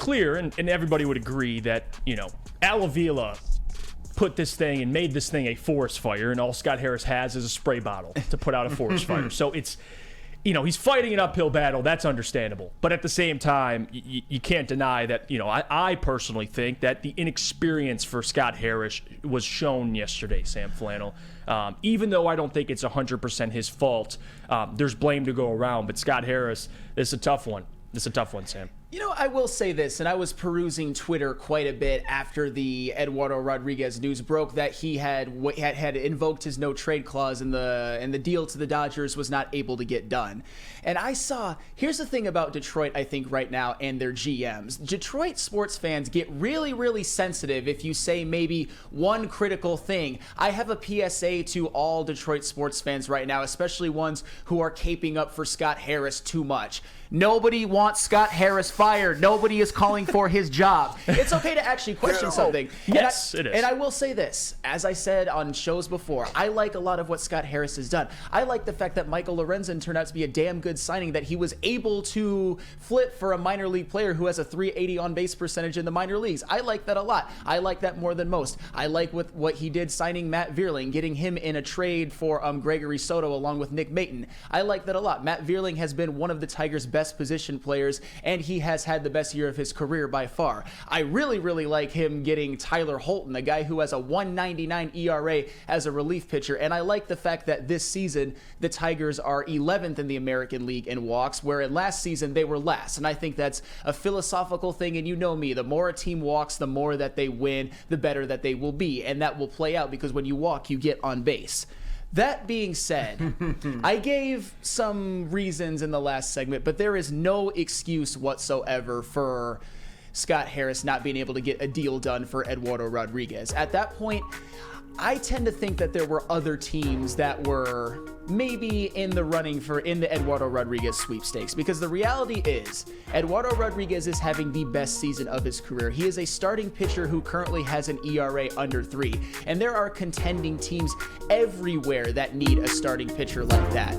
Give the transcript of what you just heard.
clear, and everybody would agree that, Al Avila put this thing and made this thing a forest fire, and all Scott Harris has is a spray bottle to put out a forest fire. So it's, he's fighting an uphill battle. That's understandable. But at the same time, you can't deny that, I personally think that the inexperience for Scott Harris was shown yesterday, Sam Flannel. Even though I don't think it's 100% his fault, there's blame to go around. But Scott Harris, this is a tough one. Sam. I will say this, and I was perusing Twitter quite a bit after the Eduardo Rodriguez news broke that he had invoked his no trade clause and the deal to the Dodgers was not able to get done. And here's the thing about Detroit, I think, right now, and their GMs. Detroit sports fans get really, really sensitive if you say maybe one critical thing. I have a PSA to all Detroit sports fans right now, especially ones who are caping up for Scott Harris too much. Nobody wants Scott Harris fired. Nobody is calling for his job. It's okay to actually question something. Yes, it is. And I will say this, as I said on shows before, I like a lot of what Scott Harris has done. I like the fact that Michael Lorenzen turned out to be a damn good signing, that he was able to flip for a minor league player who has a .380 on-base percentage in the minor leagues. I like that a lot. I like that more than most. I like what he did signing Matt Vierling, getting him in a trade for Gregory Soto along with Nick Maton. I like that a lot. Matt Vierling has been one of the Tigers' best position players, and he has had the best year of his career by far. I really, really like him getting Tyler Holton, a guy who has a 1.99 ERA as a relief pitcher, and I like the fact that this season the Tigers are 11th in the American League in walks, where in last season they were last, and I think that's a philosophical thing, and you know me, the more a team walks, the more that they win, the better that they will be, and that will play out because when you walk, you get on base. That being said, I gave some reasons in the last segment, but there is no excuse whatsoever for Scott Harris not being able to get a deal done for Eduardo Rodriguez. At that point, I tend to think that there were other teams that were maybe in the running in the Eduardo Rodriguez sweepstakes, because the reality is Eduardo Rodriguez is having the best season of his career. He is a starting pitcher who currently has an ERA under 3, and there are contending teams everywhere that need a starting pitcher like that.